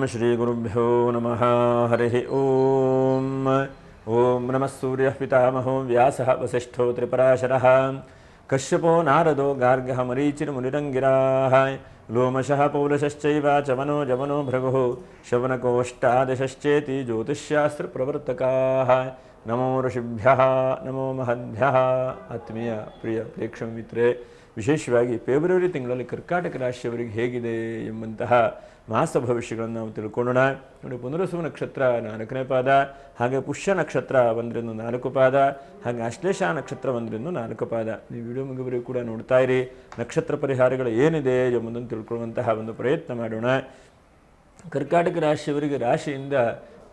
श्रीगुरुभ्यो नमः हरिः ॐ नमः सूर्यः पितामहो व्यासः वसिष्ठो त्रिपराशरः कश्यपो नारदो गार्गः मरीचिर्मुनिरङ्गिराः लोमशः पौलशश्चैव चवनो जवनो भृगुः शवनकोऽष्टादशश्चेति ज्योतिष्शास्त्रप्रवर्तकाः नमो ऋषिभ्यः नमो महद्भ्यः ಆತ್ಮೀಯ ಪ್ರಿಯ ಪ್ರೇಕ್ಷಕ ಮಿತ್ರರೇ, ವಿಶೇಷವಾಗಿ ಫೆಬ್ರವರಿ ತಿಂಗಳಲ್ಲಿ ಕರ್ಕಾಟಕ ರಾಶಿಯವರಿಗೆ ಹೇಗಿದೆ ಎಂಬಂತಹ ಮಾಸ ಭವಿಷ್ಯಗಳನ್ನು ನಾವು ತಿಳ್ಕೊಳ್ಳೋಣ. ನೋಡಿ, ಪುನರಸು ನಕ್ಷತ್ರ 4ನೇ ಪಾದ, ಹಾಗೆ ಪುಷ್ಯ ನಕ್ಷತ್ರ 1ರಿಂದ 4 ಪಾದ, ಹಾಗೆ ಆಶ್ಲೇಷ ನಕ್ಷತ್ರ 1ರಿಂದ 4 ಪಾದ. ನೀವು ವಿಡಿಯೋ ಮುಗಿವರೆಗೂ ಕೂಡ ನೋಡ್ತಾ ಇರಿ. ನಕ್ಷತ್ರ ಪರಿಹಾರಗಳು ಏನಿದೆ ಎಂಬುದನ್ನು ತಿಳ್ಕೊಳ್ಳುವಂತಹ ಒಂದು ಪ್ರಯತ್ನ ಮಾಡೋಣ. ಕರ್ಕಾಟಕ ರಾಶಿಯವರಿಗೆ ರಾಶಿಯಿಂದ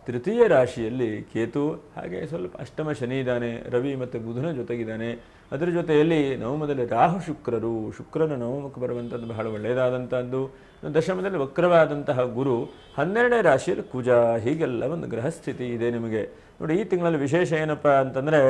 ತೃತೀಯ ರಾಶಿಯಲ್ಲಿ ಕೇತು, ಹಾಗೆ ಸ್ವಲ್ಪ ಅಷ್ಟಮ ಶನಿ ಇದ್ದಾನೆ, ರವಿ ಮತ್ತು ಬುಧನ ಜೊತೆಗಿದ್ದಾನೆ. ಅದರ ಜೊತೆಯಲ್ಲಿ ನವಮದಲ್ಲಿ ರಾಹು ಶುಕ್ರನ ನವಮಕ್ಕೆ ಬರುವಂಥದ್ದು ಬಹಳ ಒಳ್ಳೆಯದಾದಂಥದ್ದು. ದಶಮದಲ್ಲಿ ವಕ್ರವಾದಂತಹ ಗುರು, 12ನೇ ರಾಶಿಯಲ್ಲಿ ಕುಜ, ಹೀಗೆಲ್ಲ ಒಂದು ಗ್ರಹಸ್ಥಿತಿ ಇದೆ ನಿಮಗೆ. ನೋಡಿ, ಈ ತಿಂಗಳಲ್ಲಿ ವಿಶೇಷ ಏನಪ್ಪ ಅಂತಂದರೆ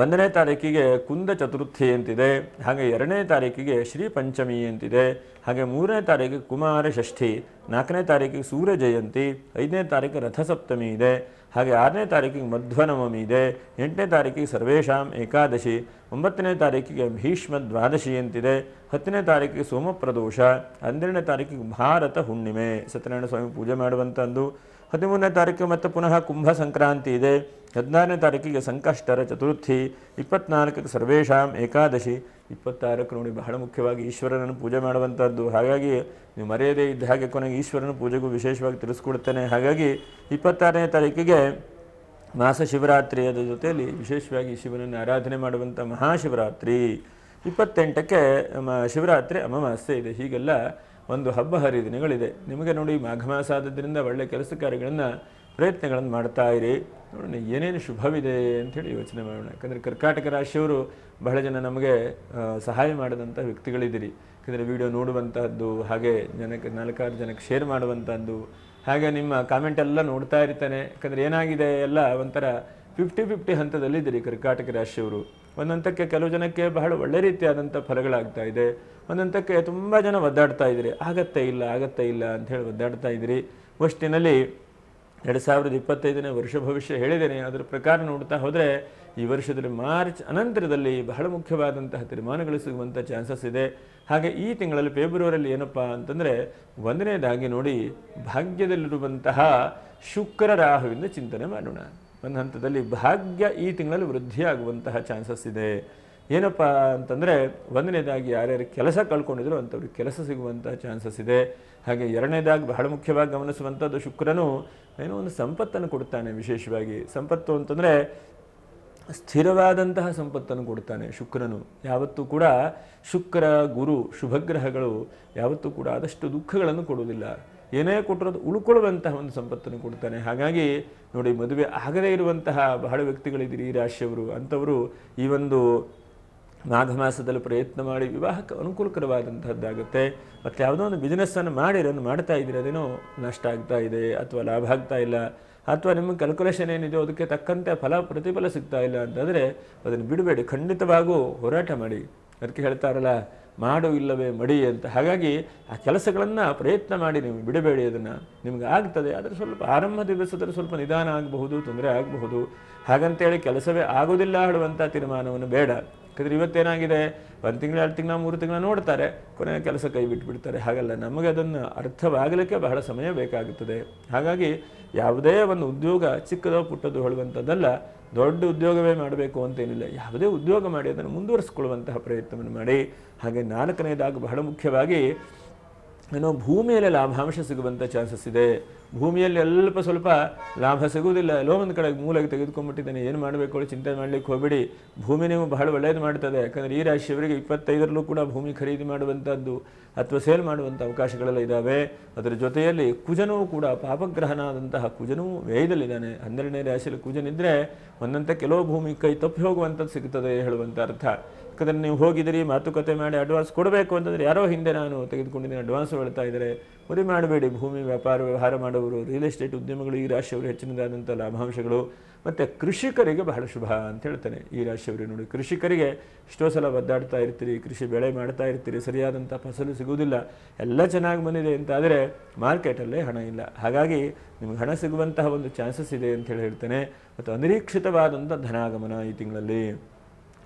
1ನೇ ತಾರೀಕಿಗೆ ಕುಂದ ಚತುರ್ಥಿ ಅಂತಿದೆ, ಹಾಗೆ 2ನೇ ತಾರೀಕಿಗೆ ಶ್ರೀ ಪಂಚಮಿ ಅಂತಿದೆ, ಹಾಗೆ 3ನೇ ತಾರೀಕಿಗೆ ಕುಮಾರ ಷಷ್ಠಿ, 4ನೇ ತಾರೀಕಿಗೆ ಸೂರ್ಯ ಜಯಂತಿ, 5ನೇ ತಾರೀಕು ರಥಸಪ್ತಮಿ ಇದೆ, ಹಾಗೆ 6ನೇ ತಾರೀಕಿಗೆ ಮಧ್ವನವಮಿ ಇದೆ, 8ನೇ ತಾರೀಕಿಗೆ ಸರ್ವೇಶಾಂ ಏಕಾದಶಿ, 9ನೇ ತಾರೀಕಿಗೆ ಭೀಷ್ಮ ದ್ವಾದಶಿ ಅಂತಿದೆ, 10ನೇ ತಾರೀಕಿಗೆ ಸೋಮಪ್ರದೋಷ, 12ನೇ ತಾರೀಕಿಗೆ ಭಾರತ ಹುಣ್ಣಿಮೆ, ಸತ್ಯನಾರಾಯಣ ಸ್ವಾಮಿ ಪೂಜೆ ಮಾಡುವಂಥದ್ದು, 13ನೇ ತಾರೀಕಿಗೆ ಮತ್ತೆ ಪುನಃ ಕುಂಭ ಸಂಕ್ರಾಂತಿ ಇದೆ, 16ನೇ ತಾರೀಕಿಗೆ ಸಂಕಷ್ಟರ ಚತುರ್ಥಿ, 24ಕ್ಕೆ ಸರ್ವೇಶಾಂ ಏಕಾದಶಿ, 26ಕ್ಕೆ ನೋಡಿ ಬಹಳ ಮುಖ್ಯವಾಗಿ ಈಶ್ವರನನ್ನು ಪೂಜೆ ಮಾಡುವಂಥದ್ದು. ಹಾಗಾಗಿ ನೀವು ಮರೆಯದೇ ಇದ್ದ ಹಾಗೆ ಕೊನೆಗೆ ಈಶ್ವರನ ಪೂಜೆಗೂ ವಿಶೇಷವಾಗಿ ತಿಳಿಸ್ಕೊಡ್ತೇನೆ. ಹಾಗಾಗಿ 26ನೇ ತಾರೀಕಿಗೆ ಮಾಸ ಶಿವರಾತ್ರಿಯದ ಜೊತೆಯಲ್ಲಿ ವಿಶೇಷವಾಗಿ ಶಿವನನ್ನು ಆರಾಧನೆ ಮಾಡುವಂಥ ಮಹಾಶಿವರಾತ್ರಿ, 28ಕ್ಕೆ ಶಿವರಾತ್ರಿ ಅಮಾವಾಸ್ಯೆ ಇದೆ. ಹೀಗೆಲ್ಲ ಒಂದು ಹಬ್ಬ ಹರಿದಿನಗಳಿದೆ ನಿಮಗೆ. ನೋಡಿ, ಮಾಘ ಮಾಸ ಆದದ್ರಿಂದ ಒಳ್ಳೆಯ ಕೆಲಸ ಕಾರ್ಯಗಳನ್ನು ಪ್ರಯತ್ನಗಳನ್ನು ಮಾಡ್ತಾ ಇರಿ. ನೋಡೋಣ ಏನೇನು ಶುಭವಿದೆ ಅಂಥೇಳಿ ಯೋಚನೆ ಮಾಡೋಣ. ಯಾಕಂದರೆ ಕರ್ಕಾಟಕ ರಾಶಿಯವರು ಬಹಳ ಜನ ನಮಗೆ ಸಹಾಯ ಮಾಡಿದಂಥ ವ್ಯಕ್ತಿಗಳಿದ್ದೀರಿ. ಯಾಕಂದರೆ ವಿಡಿಯೋ ನೋಡುವಂತಹದ್ದು, ಹಾಗೆ ಜನಕ್ಕೆ 4-6 ಜನಕ್ಕೆ ಶೇರ್ ಮಾಡುವಂಥದ್ದು, ಹಾಗೆ ನಿಮ್ಮ ಕಾಮೆಂಟ್ ಎಲ್ಲ ನೋಡ್ತಾ ಇರ್ತಾನೆ. ಯಾಕಂದರೆ ಏನಾಗಿದೆ, ಎಲ್ಲ ಒಂಥರ 50-50 ಹಂತದಲ್ಲಿದ್ದೀರಿ ಕರ್ಕಾಟಕ ರಾಶಿಯವರು. ಒಂದಂತಕ್ಕೆ ಕೆಲವು ಜನಕ್ಕೆ ಬಹಳ ಒಳ್ಳೆ ರೀತಿಯಾದಂಥ ಫಲಗಳಾಗ್ತಾ ಇದೆ, ಒಂದಂತಕ್ಕೆ ತುಂಬ ಜನ ಒದ್ದಾಡ್ತಾ ಇದ್ದೀರಿ, ಆಗತ್ತೇ ಇಲ್ಲ ಅಂಥೇಳಿ ಒದ್ದಾಡ್ತಾ ಇದ್ದೀರಿ. ಒಟ್ಟಿನಲ್ಲಿ 2025ನೇ ವರ್ಷ ಭವಿಷ್ಯ ಹೇಳಿದ್ದೇನೆ. ಅದರ ಪ್ರಕಾರ ನೋಡ್ತಾ ಹೋದರೆ ಈ ವರ್ಷದಲ್ಲಿ ಮಾರ್ಚ್ ಅನಂತರದಲ್ಲಿ ಬಹಳ ಮುಖ್ಯವಾದಂತಹ ತೀರ್ಮಾನಗಳು ಸಿಗುವಂಥ ಚಾನ್ಸಸ್ ಇದೆ. ಹಾಗೆ ಈ ತಿಂಗಳಲ್ಲಿ ಫೆಬ್ರವರಿಯಲ್ಲಿ ಏನಪ್ಪ ಅಂತಂದರೆ, 1ನೇದಾಗಿ ನೋಡಿ, ಭಾಗ್ಯದಲ್ಲಿರುವಂತಹ ಶುಕ್ರ ರಾಹುವಿಂದ ಚಿಂತನೆ ಮಾಡೋಣ. ಒಂದು ಹಂತದಲ್ಲಿ ಭಾಗ್ಯ ಈ ತಿಂಗಳಲ್ಲಿ ವೃದ್ಧಿಯಾಗುವಂತಹ ಚಾನ್ಸಸ್ ಇದೆ. ಏನಪ್ಪ ಅಂತಂದರೆ, 1ನೇದಾಗಿ ಯಾರ್ಯಾರು ಕೆಲಸ ಕಳ್ಕೊಂಡಿದ್ರು ಅಂಥವ್ರಿಗೆ ಕೆಲಸ ಸಿಗುವಂತಹ ಚಾನ್ಸಸ್ ಇದೆ. ಹಾಗೆ 2ನೇದಾಗಿ ಬಹಳ ಮುಖ್ಯವಾಗಿ ಗಮನಿಸುವಂಥದ್ದು, ಶುಕ್ರನು ಏನೋ ಒಂದು ಸಂಪತ್ತನ್ನು ಕೊಡ್ತಾನೆ. ವಿಶೇಷವಾಗಿ ಸಂಪತ್ತು ಅಂತಂದರೆ ಸ್ಥಿರವಾದಂತಹ ಸಂಪತ್ತನ್ನು ಕೊಡ್ತಾನೆ ಶುಕ್ರನು. ಯಾವತ್ತೂ ಕೂಡ ಶುಕ್ರ ಗುರು ಶುಭಗ್ರಹಗಳು ಯಾವತ್ತೂ ಕೂಡ ಆದಷ್ಟು ದುಃಖಗಳನ್ನು ಕೊಡುವುದಿಲ್ಲ. ಏನೇ ಕೊಟ್ಟಿರೋದು ಉಳ್ಕೊಳ್ಳುವಂತಹ ಒಂದು ಸಂಪತ್ತನ್ನು ಕೊಡ್ತಾನೆ. ಹಾಗಾಗಿ ನೋಡಿ, ಮದುವೆ ಆಗದೇ ಇರುವಂತಹ ಬಹಳ ವ್ಯಕ್ತಿಗಳಿದ್ದೀರಿ ಈ ರಾಶಿಯವರು. ಅಂಥವರು ಈ ಒಂದು ಮಾಘ ಮಾಸದಲ್ಲಿ ಪ್ರಯತ್ನ ಮಾಡಿ ವಿವಾಹಕ್ಕೆ ಅನುಕೂಲಕರವಾದಂಥದ್ದಾಗುತ್ತೆ. ಮತ್ತು ಯಾವುದೋ ಒಂದು ಬಿಸ್ನೆಸ್ಸನ್ನು ಮಾಡ್ತಾ ಇದ್ದೀರಿ, ಅದೇನೋ ನಷ್ಟ ಆಗ್ತಾ ಇದೆ ಅಥವಾ ಲಾಭ ಆಗ್ತಾ ಇಲ್ಲ, ಅಥವಾ ನಿಮ್ಮ ಕ್ಯಾಲ್ಕುಲೇಷನ್ ಏನಿದೆಯೋ ಅದಕ್ಕೆ ತಕ್ಕಂತೆ ಪ್ರತಿಫಲ ಸಿಗ್ತಾ ಇಲ್ಲ ಅಂತಂದರೆ ಅದನ್ನು ಬಿಡಬೇಡಿ, ಖಂಡಿತವಾಗೂ ಹೋರಾಟ ಮಾಡಿ. ಅದಕ್ಕೆ ಹೇಳ್ತಾರಲ್ಲ, ಮಾಡು ಇಲ್ಲವೇ ಮಡಿ ಅಂತ. ಹಾಗಾಗಿ ಆ ಕೆಲಸಗಳನ್ನು ಪ್ರಯತ್ನ ಮಾಡಿ, ನೀವು ಬಿಡಬೇಡಿ, ಅದನ್ನು ನಿಮ್ಗೆ ಆಗ್ತದೆ. ಆದರೆ ಸ್ವಲ್ಪ ಆರಂಭ ದಿವಸದಲ್ಲಿ ಸ್ವಲ್ಪ ನಿಧಾನ ಆಗಬಹುದು, ತೊಂದರೆ ಆಗಬಹುದು. ಹಾಗಂತೇಳಿ ಕೆಲಸವೇ ಆಗೋದಿಲ್ಲ ಹೇಳುವಂಥ ತೀರ್ಮಾನವನ್ನು ಬೇಡ. ಯಾಕಂದರೆ ಇವತ್ತೇನಾಗಿದೆ, 1 ತಿಂಗಳು 2 ತಿಂಗಳು 3 ತಿಂಗಳು ನೋಡ್ತಾರೆ, ಕೊನೆಯ ಕೆಲಸ ಕೈ ಬಿಟ್ಬಿಡ್ತಾರೆ. ಹಾಗಲ್ಲ, ನಮಗೆ ಅದನ್ನು ಅರ್ಥವಾಗಲಿಕ್ಕೆ ಬಹಳ ಸಮಯ ಬೇಕಾಗುತ್ತದೆ. ಹಾಗಾಗಿ ಯಾವುದೇ ಒಂದು ಉದ್ಯೋಗ ಚಿಕ್ಕದೋ ಪುಟ್ಟದೋ ಹೇಳುವಂಥದ್ದಲ್ಲ, ದೊಡ್ಡ ಉದ್ಯೋಗವೇ ಮಾಡಬೇಕು ಅಂತೇನಿಲ್ಲ. ಯಾವುದೇ ಉದ್ಯೋಗ ಮಾಡಿ ಅದನ್ನು ಮುಂದುವರಿಸಿಕೊಳ್ಳುವಂತಹ ಪ್ರಯತ್ನವನ್ನು ಮಾಡಿ. ಹಾಗೆ 4ನೇದಾಗಿ ಬಹಳ ಮುಖ್ಯವಾಗಿ ಏನೋ ಭೂಮಿಯಲ್ಲಿ ಲಾಭಾಂಶ ಸಿಗುವಂಥ ಚಾನ್ಸಸ್ ಇದೆ. ಭೂಮಿಯಲ್ಲಿ ಸ್ವಲ್ಪ ಲಾಭ ಸಿಗುವುದಿಲ್ಲ, ಎಲ್ಲೋ ಒಂದು ಕಡೆ ಮೂಲೆಗೆ ತೆಗೆದುಕೊಂಡ್ಬಿಟ್ಟಿದ್ದಾನೆ, ಏನು ಮಾಡಬೇಕು ಚಿಂತೆ ಮಾಡಲಿಕ್ಕೆ ಹೋಗಬೇಡಿ. ಭೂಮಿ ನೀವು ಬಹಳ ಒಳ್ಳೆಯದು ಮಾಡ್ತದೆ. ಯಾಕಂದರೆ ಈ ರಾಶಿಯವರಿಗೆ 25ರಲ್ಲೂ ಕೂಡ ಭೂಮಿ ಖರೀದಿ ಮಾಡುವಂಥದ್ದು ಅಥವಾ ಸೇಲ್ ಮಾಡುವಂಥ ಅವಕಾಶಗಳೆಲ್ಲ ಇದ್ದಾವೆ. ಅದರ ಜೊತೆಯಲ್ಲಿ ಕುಜನೂ ಕೂಡ ಪಾಪಗ್ರಹನಾದಂತಹ ಕುಜನೂ ವ್ಯಯದಲ್ಲಿದ್ದಾನೆ. 12ನೇ ರಾಶಿಯಲ್ಲಿ ಕುಜನಿದ್ದರೆ ಒಂದಂತೆ ಕೆಲವು ಭೂಮಿ ಕೈ ತಪ್ಪಿ ಹೋಗುವಂಥದ್ದು ಸಿಗ್ತದೆ ಹೇಳುವಂಥ ಅರ್ಥ. ಪಕ್ಕದಲ್ಲಿ ನೀವು ಹೋಗಿದ್ದೀರಿ, ಮಾತುಕತೆ ಮಾಡಿ ಅಡ್ವಾನ್ಸ್ ಕೊಡಬೇಕು ಅಂತಂದರೆ ಯಾರೋ ಹಿಂದೆ ನಾನು ತೆಗೆದುಕೊಂಡಿದ್ದೀನಿ ಅಡ್ವಾನ್ಸ್ ಹೇಳ್ತಾ ಇದ್ದಾರೆ. ಮುರಿ ಮಾಡಬೇಡಿ. ಭೂಮಿ ವ್ಯಾಪಾರ ವ್ಯವಹಾರ ಮಾಡುವವರು, ರಿಯಲ್ ಎಸ್ಟೇಟ್ ಉದ್ಯಮಗಳು, ಈ ರಾಶಿಯವರು ಹೆಚ್ಚಿನದಾದಂಥ ಲಾಭಾಂಶಗಳು. ಮತ್ತು ಕೃಷಿಕರಿಗೆ ಬಹಳ ಶುಭ ಅಂತ ಹೇಳ್ತಾನೆ ಈ ರಾಶಿಯವರಿಗೆ. ನೋಡಿ, ಕೃಷಿಕರಿಗೆ ಎಷ್ಟೋ ಸಲ ಒದ್ದಾಡ್ತಾ ಇರ್ತೀರಿ, ಕೃಷಿ ಬೆಳೆ ಮಾಡ್ತಾ ಇರ್ತೀರಿ, ಸರಿಯಾದಂಥ ಫಸಲು ಸಿಗುವುದಿಲ್ಲ, ಎಲ್ಲ ಚೆನ್ನಾಗಿ ಬಂದಿದೆ ಅಂತಾದರೆ ಮಾರ್ಕೆಟಲ್ಲೇ ಹಣ ಇಲ್ಲ. ಹಾಗಾಗಿ ನಿಮಗೆ ಹಣ ಸಿಗುವಂತಹ ಒಂದು ಚಾನ್ಸಸ್ ಇದೆ ಅಂತ ಹೇಳ್ತೇನೆ. ಮತ್ತು ಅನಿರೀಕ್ಷಿತವಾದಂಥ ಧನಾಗಮನ ಈ ತಿಂಗಳಲ್ಲಿ.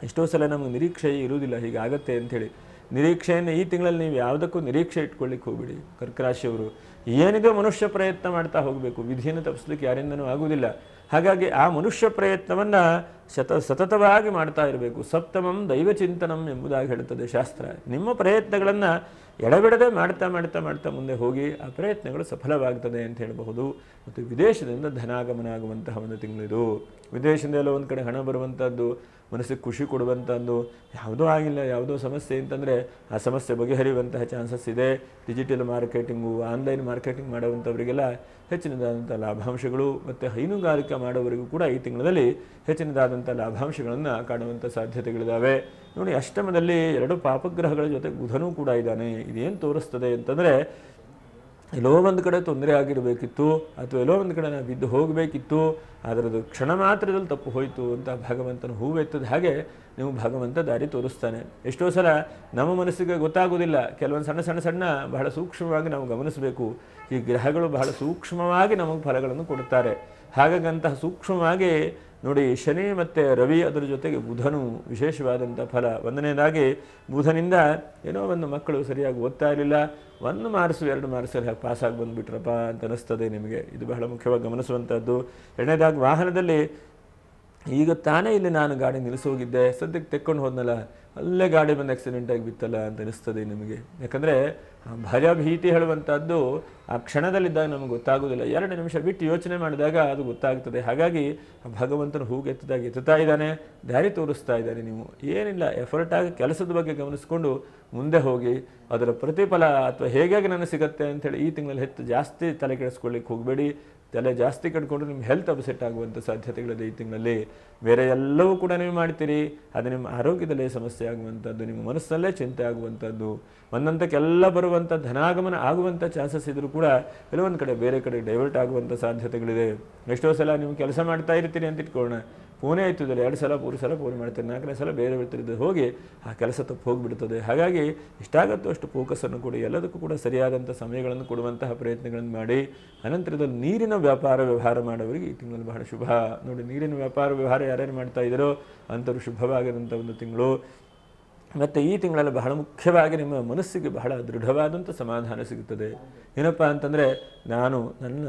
ಎಷ್ಟೋ ಸಲ ನಮಗೆ ನಿರೀಕ್ಷೆ ಇರುವುದಿಲ್ಲ, ಹೀಗಾಗತ್ತೆ ಅಂಥೇಳಿ. ನಿರೀಕ್ಷೆಯನ್ನು ಈ ತಿಂಗಳಲ್ಲಿ ನೀವು ಯಾವುದಕ್ಕೂ ನಿರೀಕ್ಷೆ ಇಟ್ಕೊಳ್ಳಿಕ್ಕೆ ಹೋಗ್ಬಿಡಿ. ಕರ್ಕರಾಶಿಯವರು ಏನಿದೆ ಮನುಷ್ಯ ಪ್ರಯತ್ನ ಮಾಡ್ತಾ ಹೋಗಬೇಕು. ವಿಧಿಯನ್ನು ತಪ್ಪಿಸ್ಲಿಕ್ಕೆ ಯಾರಿಂದನೂ ಆಗುವುದಿಲ್ಲ. ಹಾಗಾಗಿ ಆ ಮನುಷ್ಯ ಪ್ರಯತ್ನವನ್ನು ಸತತವಾಗಿ ಮಾಡ್ತಾ ಇರಬೇಕು. ಸಪ್ತಮಂ ದೈವಚಿಂತನಂ ಎಂಬುದಾಗಿ ಹೇಳುತ್ತದೆ ಶಾಸ್ತ್ರ. ನಿಮ್ಮ ಪ್ರಯತ್ನಗಳನ್ನು ಎಡಬಿಡದೆ ಮಾಡ್ತಾ ಮಾಡ್ತಾ ಮಾಡ್ತಾ ಮುಂದೆ ಹೋಗಿ ಆ ಪ್ರಯತ್ನಗಳು ಸಫಲವಾಗ್ತದೆ ಅಂತ ಹೇಳಬಹುದು. ಮತ್ತು ವಿದೇಶದಿಂದ ಧನಾಗಮನ ಆಗುವಂತಹ ಒಂದು ತಿಂಗಳಿದು. ವಿದೇಶದಿಂದ ಎಲ್ಲ ಒಂದು ಕಡೆ ಹಣ ಬರುವಂಥದ್ದು, ಮನಸ್ಸಿಗೆ ಖುಷಿ ಕೊಡುವಂಥದ್ದು. ಯಾವುದೋ ಆಗಿಲ್ಲ, ಯಾವುದೋ ಸಮಸ್ಯೆ ಅಂತಂದರೆ ಆ ಸಮಸ್ಯೆ ಬಗೆಹರಿಯುವಂತಹ ಚಾನ್ಸಸ್ ಇದೆ. ಡಿಜಿಟಲ್ ಮಾರ್ಕೆಟಿಂಗು, ಆನ್ಲೈನ್ ಮಾರ್ಕೆಟಿಂಗ್ ಮಾಡುವಂಥವರಿಗೆಲ್ಲ ಹೆಚ್ಚಿನದಾದಂಥ ಲಾಭಾಂಶಗಳು. ಮತ್ತು ಹೈನುಗಾರಿಕೆ ಮಾಡೋವರಿಗೂ ಕೂಡ ಈ ತಿಂಗಳಲ್ಲಿ ಹೆಚ್ಚಿನದಾದಂಥ ಲಾಭಾಂಶಗಳನ್ನು ಕಾಣುವಂಥ ಸಾಧ್ಯತೆಗಳಿದ್ದಾವೆ. ನೋಡಿ, ಅಷ್ಟಮದಲ್ಲಿ 2 ಪಾಪಗ್ರಹಗಳ ಜೊತೆ ಬುಧನೂ ಕೂಡ ಇದ್ದಾನೆ. ಇದೇನು ತೋರಿಸ್ತದೆ ಅಂತಂದರೆ, ಎಲ್ಲೋ ಒಂದು ಕಡೆ ತೊಂದರೆ ಆಗಿರಬೇಕಿತ್ತು, ಅಥವಾ ಎಲ್ಲೋ ಒಂದು ಕಡೆ ನಾವು ಬಿದ್ದು ಹೋಗಬೇಕಿತ್ತು, ಅದರದ್ದು ಕ್ಷಣ ಮಾತ್ರದಲ್ಲಿ ತಪ್ಪು ಹೋಯಿತು ಅಂತ ಭಗವಂತನ ಹೂವೆತ್ತದ ಹಾಗೆ ನೀವು ಭಗವಂತ ದಾರಿ ತೋರಿಸ್ತಾನೆ. ಎಷ್ಟೋ ಸಲ ನಮ್ಮ ಮನಸ್ಸಿಗೆ ಗೊತ್ತಾಗೋದಿಲ್ಲ. ಕೆಲವೊಂದು ಸಣ್ಣ ಸಣ್ಣ ಸಣ್ಣ ಬಹಳ ಸೂಕ್ಷ್ಮವಾಗಿ ನಾವು ಗಮನಿಸಬೇಕು. ಈ ಗ್ರಹಗಳು ಬಹಳ ಸೂಕ್ಷ್ಮವಾಗಿ ನಮಗೆ ಫಲಗಳನ್ನು ಕೊಡುತ್ತಾರೆ. ಹಾಗಾಗಿ ಅಂತಹ ಸೂಕ್ಷ್ಮವಾಗಿ ನೋಡಿ, ಶನಿ ಮತ್ತು ರವಿ ಅದರ ಜೊತೆಗೆ ಬುಧನು ವಿಶೇಷವಾದಂಥ ಫಲ. ಒಂದನೇದಾಗಿ ಬುಧನಿಂದ ಏನೋ ಒಂದು ಮಕ್ಕಳು ಸರಿಯಾಗಿ ಓದ್ತಾ ಇರಲಿಲ್ಲ, 1 ಮಾರ್ಕ್ಸು 2 ಮಾರ್ಕ್ಸಲ್ಲಿ ಹಾಗೆ ಪಾಸಾಗಿ ಬಂದುಬಿಟ್ರಪ್ಪ ಅಂತ ಅನ್ನಿಸ್ತದೆ ನಿಮಗೆ. ಇದು ಬಹಳ ಮುಖ್ಯವಾಗಿ ಗಮನಿಸುವಂಥದ್ದು. ಎರಡನೇದಾಗಿ ವಾಹನದಲ್ಲಿ ಈಗ ತಾನೇ ಇಲ್ಲಿ ನಾನು ಗಾಡಿ ನಿಲ್ಲಿಸೋಗಿದ್ದೆ, ಸದ್ಯಕ್ಕೆ ತೆಕ್ಕೊಂಡು ಹೋದ್ನಲ್ಲ, ಅಲ್ಲೇ ಗಾಡಿ ಬಂದು ಆಕ್ಸಿಡೆಂಟ್ ಆಗಿ ಬಿತ್ತಲ್ಲ ಅಂತ ಅನಿಸ್ತದೆ ನಿಮಗೆ. ಯಾಕಂದರೆ ಭಯ ಭೀತಿ ಹೇಳುವಂಥದ್ದು ಆ ಕ್ಷಣದಲ್ಲಿದ್ದಾಗ ನಮಗೆ ಗೊತ್ತಾಗೋದಿಲ್ಲ. 2 ನಿಮಿಷ ಬಿಟ್ಟು ಯೋಚನೆ ಮಾಡಿದಾಗ ಅದು ಗೊತ್ತಾಗ್ತದೆ. ಹಾಗಾಗಿ ಭಗವಂತನ ಹೂಗೆತ್ತದಾಗ ಎತ್ತುತ್ತಾ ಇದ್ದಾನೆ, ದಾರಿ ತೋರಿಸ್ತಾ ಇದ್ದಾನೆ. ನೀವು ಏನಿಲ್ಲ, ಎಫರ್ಟ್ ಆಗಿ ಕೆಲಸದ ಬಗ್ಗೆ ಗಮನಿಸ್ಕೊಂಡು ಮುಂದೆ ಹೋಗಿ ಅದರ ಪ್ರತಿಫಲ ಅಥವಾ ಹೇಗೆ ನನಗೆ ಸಿಗುತ್ತೆ ಅಂಥೇಳಿ ಈ ತಿಂಗಳಲ್ಲಿ ಜಾಸ್ತಿ ತಲೆ ಕೆಡಿಸ್ಕೊಳ್ಳಿಕ್ಕೆ ಹೋಗಬೇಡಿ. ತಲೆ ಜಾಸ್ತಿ ಕಟ್ಕೊಂಡ್ರೆ ನಿಮ್ಮ ಹೆಲ್ತ್ ಅಪ್ಸೆಟ್ ಆಗುವಂಥ ಸಾಧ್ಯತೆಗಳಿದೆ ಈ ತಿಂಗಳಲ್ಲಿ. ಬೇರೆ ಎಲ್ಲವೂ ಕೂಡ ನೀವು ಮಾಡ್ತೀರಿ, ಅದು ನಿಮ್ಮ ಆರೋಗ್ಯದಲ್ಲೇ ಸಮಸ್ಯೆ ಆಗುವಂಥದ್ದು, ನಿಮ್ಮ ಮನಸ್ಸಲ್ಲೇ ಚಿಂತೆ ಆಗುವಂಥದ್ದು. ಒಂದಂತಕ್ಕೆಲ್ಲ ಬರುವಂಥ ಧನಾಗಮನ ಆಗುವಂಥ ಚಾನ್ಸಸ್ ಇದ್ರೂ ಕೂಡ ಕೆಲವೊಂದು ಕಡೆ ಬೇರೆ ಕಡೆ ಡೈವರ್ಟ್ ಆಗುವಂಥ ಸಾಧ್ಯತೆಗಳಿದೆ. ಎಷ್ಟೋ ಸಲ ನೀವು ಕೆಲಸ ಮಾಡ್ತಾ ಇರ್ತೀರಿ ಅಂತ ಇಟ್ಕೊಳ್ಳೋಣ, ಫೋನೇ ಆಯ್ತದಲ್ಲ, 2 ಸಲ 3 ಸಲ ಫೋನ್ ಮಾಡ್ತೀರಿ, 4ನೇ ಸಲ ಬೇರೆ ಬಿಡ್ತಿದ್ದು ಹೋಗಿ ಆ ಕೆಲಸ ತಪ್ಪು ಹೋಗಿಬಿಡ್ತದೆ. ಹಾಗಾಗಿ ಎಷ್ಟಾಗತ್ತೋ ಅಷ್ಟು ಫೋಕಸನ್ನು ಕೊಡಿ, ಎಲ್ಲದಕ್ಕೂ ಕೂಡ ಸರಿಯಾದಂಥ ಸಮಯಗಳನ್ನು ಕೊಡುವಂತಹ ಪ್ರಯತ್ನಗಳನ್ನು ಮಾಡಿ. ಅನಂತರದಲ್ಲಿ ನೀರಿನ ವ್ಯಾಪಾರ ವ್ಯವಹಾರ ಮಾಡೋರಿಗೆ ಈ ತಿಂಗಳಲ್ಲಿ ಬಹಳ ಶುಭ. ನೋಡಿ, ನೀರಿನ ವ್ಯಾಪಾರ ವ್ಯವಹಾರ ಯಾರ್ಯಾರು ಮಾಡ್ತಾ ಇದ್ದಾರೋ ಅಂಥವ್ರು ಶುಭವಾಗಿರೋಂಥ ಒಂದು ತಿಂಗಳು. ಮತ್ತು ಈ ತಿಂಗಳಲ್ಲಿ ಬಹಳ ಮುಖ್ಯವಾಗಿ ನಿಮ್ಮ ಮನಸ್ಸಿಗೆ ಬಹಳ ದೃಢವಾದಂಥ ಸಮಾಧಾನ ಸಿಗುತ್ತದೆ. ಏನಪ್ಪ ಅಂತಂದರೆ, ನಾನು ನನ್ನ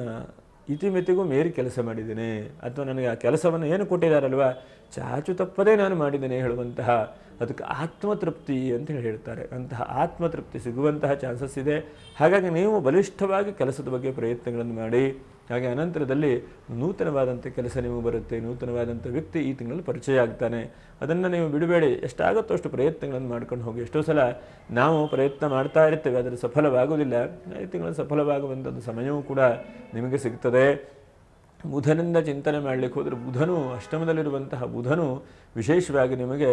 ಇತಿಮಿತಿಗೂ ಮೇರಿ ಕೆಲಸ ಮಾಡಿದ್ದೇನೆ, ಅಥವಾ ನನಗೆ ಆ ಕೆಲಸವನ್ನು ಏನು ಕೊಟ್ಟಿದ್ದಾರಲ್ವ ಚಾಚು ತಪ್ಪದೇ ನಾನು ಮಾಡಿದ್ದೇನೆ ಹೇಳುವಂತಹ ಅದಕ್ಕೆ ಆತ್ಮತೃಪ್ತಿ ಅಂತ ಹೇಳ್ತಾರೆ. ಅಂತಹ ಆತ್ಮತೃಪ್ತಿ ಸಿಗುವಂತಹ ಚಾನ್ಸಸ್ ಇದೆ. ಹಾಗಾಗಿ ನೀವು ಬಲಿಷ್ಠವಾಗಿ ಕೆಲಸದ ಬಗ್ಗೆ ಪ್ರಯತ್ನಗಳನ್ನು ಮಾಡಿ. ಹಾಗೆ ಅನಂತರದಲ್ಲಿ ನೂತನವಾದಂಥ ಕೆಲಸ ನಿಮಗೆ ಬರುತ್ತೆ, ನೂತನವಾದಂಥ ವ್ಯಕ್ತಿ ಈ ತಿಂಗಳಲ್ಲಿ ಪರಿಚಯ ಆಗ್ತಾನೆ. ಅದನ್ನು ನೀವು ಬಿಡಬೇಡಿ, ಎಷ್ಟಾಗುತ್ತೋ ಅಷ್ಟು ಪ್ರಯತ್ನಗಳನ್ನು ಮಾಡ್ಕೊಂಡು ಹೋಗಿ. ಎಷ್ಟೋ ಸಲ ನಾವು ಪ್ರಯತ್ನ ಮಾಡ್ತಾ ಇರ್ತೇವೆ, ಅದರ ಸಫಲವಾಗುವುದಿಲ್ಲ. ಈ ತಿಂಗಳಲ್ಲಿ ಸಫಲವಾಗುವಂಥದ್ದು ಸಮಯವೂ ಕೂಡ ನಿಮಗೆ ಸಿಗ್ತದೆ. ಬುಧನಿಂದ ಚಿಂತನೆ ಮಾಡಲಿಕ್ಕೆ ಹೋದರೆ ಬುಧನು ಅಷ್ಟಮದಲ್ಲಿರುವಂತಹ ಬುಧನು ವಿಶೇಷವಾಗಿ ನಿಮಗೆ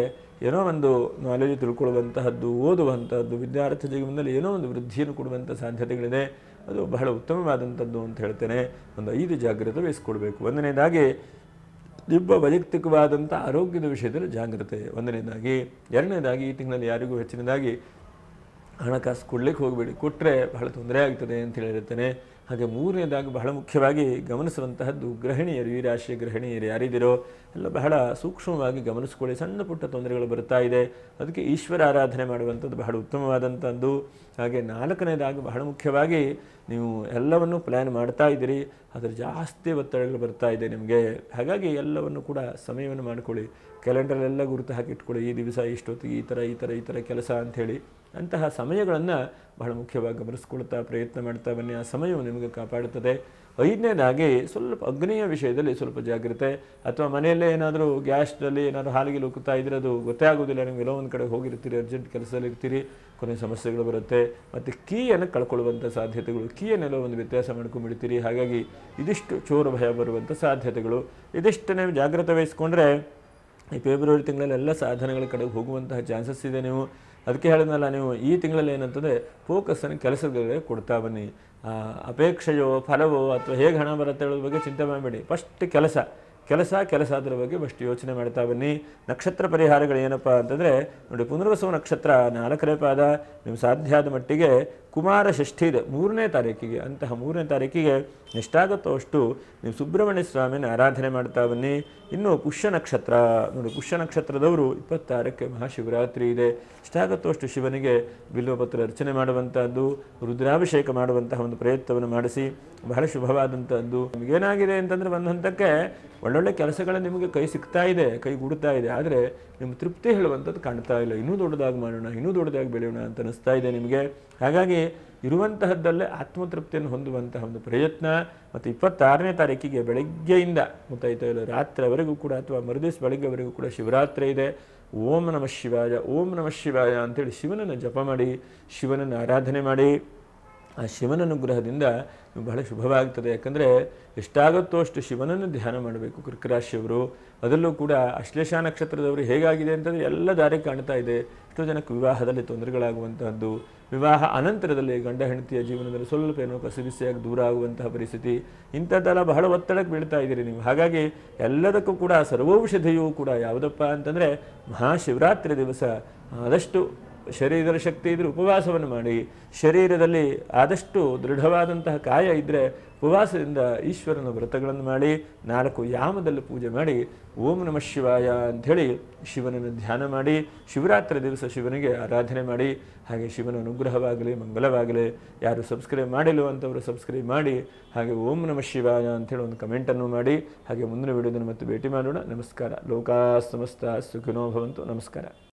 ಏನೋ ಒಂದು ನಾಲೆಜ್ ತಿಳ್ಕೊಳ್ಳುವಂತಹದ್ದು, ಓದುವಂಥದ್ದು, ವಿದ್ಯಾರ್ಥಿ ಜೀವನದಲ್ಲಿ ಏನೋ ಒಂದು ವೃದ್ಧಿಯನ್ನು ಕೊಡುವಂಥ ಸಾಧ್ಯತೆಗಳಿದೆ. ಅದು ಬಹಳ ಉತ್ತಮವಾದಂಥದ್ದು ಅಂತ ಹೇಳ್ತೇನೆ. ಒಂದು 5 ಜಾಗ್ರತೆ ವಹಿಸ್ಕೊಳ್ಬೇಕು. ಒಂದನೇದಾಗಿ ನಿಮ್ಮ ವೈಯಕ್ತಿಕವಾದಂಥ ಆರೋಗ್ಯದ ವಿಷಯದಲ್ಲಿ ಜಾಗ್ರತೆ ಒಂದನೇದಾಗಿ. ಎರಡನೇದಾಗಿ ಈ ತಿಂಗಳಲ್ಲಿ ಯಾರಿಗೂ ಹೆಚ್ಚಿನದಾಗಿ ಹಣಕಾಸು ಕೊಡ್ಲಿಕ್ಕೆ ಹೋಗಬೇಡಿ, ಕೊಟ್ಟರೆ ಬಹಳ ತೊಂದರೆ ಆಗ್ತದೆ ಅಂತ ಹೇಳಿರ್ತೇನೆ. ಹಾಗೆ ಮೂರನೇದಾಗಿ ಬಹಳ ಮುಖ್ಯವಾಗಿ ಗಮನಿಸುವಂತಹದ್ದು ಗೃಹಿಣಿಯರು, ಈ ರಾಶಿಯ ಗೃಹಿಣಿಯರು ಯಾರಿದ್ದೀರೋ ಎಲ್ಲ ಬಹಳ ಸೂಕ್ಷ್ಮವಾಗಿ ಗಮನಿಸ್ಕೊಳ್ಳಿ. ಸಣ್ಣ ಪುಟ್ಟ ತೊಂದರೆಗಳು ಬರ್ತಾ ಇದೆ, ಅದಕ್ಕೆ ಈಶ್ವರ ಆರಾಧನೆ ಮಾಡುವಂಥದ್ದು ಬಹಳ ಉತ್ತಮವಾದಂಥದ್ದು. ಹಾಗೆ ನಾಲ್ಕನೇದಾಗಿ ಬಹಳ ಮುಖ್ಯವಾಗಿ ನೀವು ಎಲ್ಲವನ್ನು ಪ್ಲ್ಯಾನ್ ಮಾಡ್ತಾ ಇದ್ದೀರಿ, ಅದರ ಜಾಸ್ತಿ ಒತ್ತಡಗಳು ಬರ್ತಾ ಇದೆ ನಿಮಗೆ. ಹಾಗಾಗಿ ಎಲ್ಲವನ್ನು ಕೂಡ ಸಮಯವನ್ನು ಮಾಡಿಕೊಳ್ಳಿ, ಕ್ಯಾಲೆಂಡರ್ಲೆಲ್ಲ ಗುರುತು ಹಾಕಿಟ್ಕೊಳ್ಳಿ. ಈ ದಿವಸ ಇಷ್ಟೊತ್ತಿಗೆ ಈ ಥರ ಕೆಲಸ ಅಂಥೇಳಿ ಅಂತಹ ಸಮಯಗಳನ್ನು ಬಹಳ ಮುಖ್ಯವಾಗಿ ಗಮನಿಸ್ಕೊಳ್ತಾ ಪ್ರಯತ್ನ ಮಾಡ್ತಾ ಬನ್ನಿ. ಆ ಸಮಯವು ನಿಮಗೆ ಕಾಪಾಡುತ್ತದೆ. 5ನೇದಾಗಿ ಸ್ವಲ್ಪ ಅಗ್ನಿಯ ವಿಷಯದಲ್ಲಿ ಸ್ವಲ್ಪ ಜಾಗ್ರತೆ. ಅಥವಾ ಮನೆಯಲ್ಲೇ ಏನಾದರೂ ಗ್ಯಾಸ್ನಲ್ಲಿ ಏನಾದರೂ ಹಾಲಿಗೆ ಲುಕ್ತಾ ಇದ್ರೆ ಅದು ಗೊತ್ತೇ ಆಗೋದಿಲ್ಲ. ನೀವು ಎಲ್ಲೋ ಒಂದು ಕಡೆ ಹೋಗಿರ್ತೀರಿ, ಅರ್ಜೆಂಟ್ ಕೆಲಸದಲ್ಲಿ ಇರ್ತೀರಿ, ಕೊನೆ ಸಮಸ್ಯೆಗಳು ಬರುತ್ತೆ. ಮತ್ತು ಕೀಯನ್ನು ಕಳ್ಕೊಳ್ಳುವಂಥ ಸಾಧ್ಯತೆಗಳು, ಕೀಯನ್ನೆಲ್ಲೋ ಒಂದು ವ್ಯತ್ಯಾಸ ಮಾಡ್ಕೊಂಡ್ಬಿಡ್ತೀರಿ. ಹಾಗಾಗಿ ಇದಿಷ್ಟು ಚೋರ ಭಯ ಬರುವಂಥ ಸಾಧ್ಯತೆಗಳು. ಇದಿಷ್ಟು ನೀವು ಜಾಗ್ರತೆ ವಹಿಸ್ಕೊಂಡ್ರೆ ಈ ಫೆಬ್ರವರಿ ತಿಂಗಳಲ್ಲಿ ಎಲ್ಲ ಸಾಧನೆಗಳ ಕಡೆಗೆ ಹೋಗುವಂತಹ ಚಾನ್ಸಸ್ ಇದೆ. ನೀವು ಅದಕ್ಕೆ ಹೇಳಿದ್ನಲ್ಲ, ನೀವು ಈ ತಿಂಗಳಲ್ಲಿ ಏನಂತಂದರೆ ಫೋಕಸ್ಸನ್ನು ಕೆಲಸಗಳಿಗೆ ಕೊಡ್ತಾ ಬನ್ನಿ. ಅಪೇಕ್ಷೆಯೋ ಫಲವೋ ಅಥವಾ ಹೇಗೆ ಹಣ ಬರುತ್ತೆ ಹೇಳೋದ್ರ ಬಗ್ಗೆ ಚಿಂತೆ ಮಾಡಬೇಡಿ. ಫಸ್ಟ್ ಕೆಲಸ ಅದರ ಬಗ್ಗೆ ಫಸ್ಟ್ ಯೋಚನೆ ಮಾಡ್ತಾ ಬನ್ನಿ. ನಕ್ಷತ್ರ ಪರಿಹಾರಗಳು ಏನಪ್ಪ ಅಂತಂದರೆ ನೋಡಿ, ಪುನರ್ವಸು ನಕ್ಷತ್ರ 4ನೇ ಪಾದ, ನೀವು ಸಾಧ್ಯ ಆದ ಮಟ್ಟಿಗೆ ಕುಮಾರ ಷಷ್ಠಿ ಇದೆ 3ನೇ ತಾರೀಕಿಗೆ, ಅಂತಹ 3ನೇ ತಾರೀಕಿಗೆ ಎಷ್ಟಾಗುತ್ತೋ ಅಷ್ಟು ನೀವು ಸುಬ್ರಹ್ಮಣ್ಯ ಸ್ವಾಮಿನ ಆರಾಧನೆ ಮಾಡ್ತಾ ಬನ್ನಿ. ಇನ್ನು ಪುಷ್ಯ ನಕ್ಷತ್ರ ನೋಡಿ, ಪುಷ್ಯ ನಕ್ಷತ್ರದವರು 26ಕ್ಕೆ ಮಹಾಶಿವರಾತ್ರಿ ಇದೆ. ಎಷ್ಟಾಗುತ್ತೋ ಅಷ್ಟು ಶಿವನಿಗೆ ಬಿಲ್ವಪತ್ರ ಅರ್ಚನೆ ಮಾಡುವಂಥದ್ದು, ರುದ್ರಾಭಿಷೇಕ ಮಾಡುವಂತಹ ಒಂದು ಪ್ರಯತ್ನವನ್ನು ಮಾಡಿಸಿ, ಬಹಳ ಶುಭವಾದಂಥದ್ದು. ನಿಮಗೇನಾಗಿದೆ ಅಂತಂದರೆ ಒಂದು ಹಂತಕ್ಕೆ ಒಳ್ಳೊಳ್ಳೆ ಕೆಲಸಗಳು ನಿಮಗೆ ಕೈ ಸಿಗ್ತಾ ಇದೆ, ಕೈಗೂಡ್ತಾ ಇದೆ, ಆದರೆ ನಿಮ್ಮ ತೃಪ್ತಿ ಹೇಳುವಂಥದ್ದು ಕಾಣ್ತಾ ಇಲ್ಲ. ಇನ್ನೂ ದೊಡ್ಡದಾಗಿ ಮಾಡೋಣ, ಇನ್ನೂ ದೊಡ್ಡದಾಗಿ ಬೆಳೆಯೋಣ ಅಂತ ಅನಿಸ್ತಾ ಇದೆ ನಿಮಗೆ. ಹಾಗಾಗಿ ಇರುವಂತಹದ್ದಲ್ಲೇ ಆತ್ಮತೃಪ್ತಿಯನ್ನು ಹೊಂದುವಂತಹ ಒಂದು ಪ್ರಯತ್ನ. ಮತ್ತು 26ನೇ ತಾರೀಕಿಗೆ ಬೆಳಗ್ಗೆಯಿಂದ ಗೊತ್ತಾಯ್ತಾ ಇಲ್ಲ ರಾತ್ರಿವರೆಗೂ ಕೂಡ ಅಥವಾ ಮರುದಿವಸ ಬೆಳಗ್ಗೆವರೆಗೂ ಕೂಡ ಶಿವರಾತ್ರಿ ಇದೆ. ಓಂ ನಮಃ ಶಿವಾಯ, ಓಂ ನಮಃ ಶಿವಾಯ ಅಂತೇಳಿ ಶಿವನನ್ನು ಜಪ ಮಾಡಿ, ಶಿವನನ್ನು ಆರಾಧನೆ ಮಾಡಿ. ಆ ಶಿವನ ಅನುಗ್ರಹದಿಂದ ಬಹಳ ಶುಭವಾಗ್ತದೆ. ಯಾಕಂದರೆ ಎಷ್ಟಾಗುತ್ತೋ ಅಷ್ಟು ಶಿವನನ್ನು ಧ್ಯಾನ ಮಾಡಬೇಕು ಕರ್ಕರಾಶಿಯವರು. ಅದರಲ್ಲೂ ಕೂಡ ಅಶ್ಲೇಷ ನಕ್ಷತ್ರದವರು ಹೇಗಾಗಿದೆ ಅಂತಂದರೆ ಎಲ್ಲ ದಾರಿ ಕಾಣ್ತಾ ಇದೆ. ಎಷ್ಟೋ ಜನಕ್ಕೆ ವಿವಾಹದಲ್ಲಿ ತೊಂದರೆಗಳಾಗುವಂತಹದ್ದು, ವಿವಾಹ ಅನಂತರದಲ್ಲಿ ಗಂಡ ಹೆಂಡತಿಯ ಜೀವನದಲ್ಲಿ ಸ್ವಲ್ಪ ಏನೋ ಕಸಿಬಿಸಿಯಾಗಿ ದೂರ ಆಗುವಂತಹ ಪರಿಸ್ಥಿತಿ, ಇಂಥದ್ದೆಲ್ಲ ಬಹಳ ಒತ್ತಡಕ್ಕೆ ಬೀಳ್ತಾ ಇದ್ದೀರಿ ನೀವು. ಹಾಗಾಗಿ ಎಲ್ಲದಕ್ಕೂ ಕೂಡ ಸರ್ವೌಷಧಿಯೂ ಕೂಡ ಯಾವುದಪ್ಪ ಅಂತಂದರೆ ಮಹಾಶಿವರಾತ್ರಿ ದಿವಸ ಆದಷ್ಟು ಶರೀರದ ಶಕ್ತಿ ಇದ್ದರೆ ಉಪವಾಸವನ್ನು ಮಾಡಿ, ಶರೀರದಲ್ಲಿ ಆದಷ್ಟು ದೃಢವಾದಂತಹ ಕಾಯ ಇದ್ದರೆ ಉಪವಾಸದಿಂದ ಈಶ್ವರನ ವ್ರತಗಳನ್ನು ಮಾಡಿ, 4 ಯಾಮದಲ್ಲಿ ಪೂಜೆ ಮಾಡಿ, ಓಂ ನಮಃ ಶಿವಾಯ ಅಂಥೇಳಿ ಶಿವನನ್ನು ಧ್ಯಾನ ಮಾಡಿ, ಶಿವರಾತ್ರಿ ದಿವಸ ಶಿವನಿಗೆ ಆರಾಧನೆ ಮಾಡಿ. ಹಾಗೆ ಶಿವನ ಅನುಗ್ರಹವಾಗಲಿ, ಮಂಗಲವಾಗಲಿ. ಯಾರು ಸಬ್ಸ್ಕ್ರೈಬ್ ಮಾಡಿಲ್ಲ ಅಂತವರು ಸಬ್ಸ್ಕ್ರೈಬ್ ಮಾಡಿ, ಹಾಗೆ ಓಂ ನಮಃ ಶಿವಾಯ ಅಂಥೇಳಿ ಒಂದು ಕಮೆಂಟನ್ನು ಮಾಡಿ. ಹಾಗೆ ಮುಂದಿನ ವಿಡಿಯೋದಲ್ಲಿ ಮತ್ತೆ ಭೇಟಿ ಮಾಡೋಣ. ನಮಸ್ಕಾರ. ಲೋಕಾ ಸಮಸ್ತ ಸುಖಿನೋ ಭವಂತು. ನಮಸ್ಕಾರ.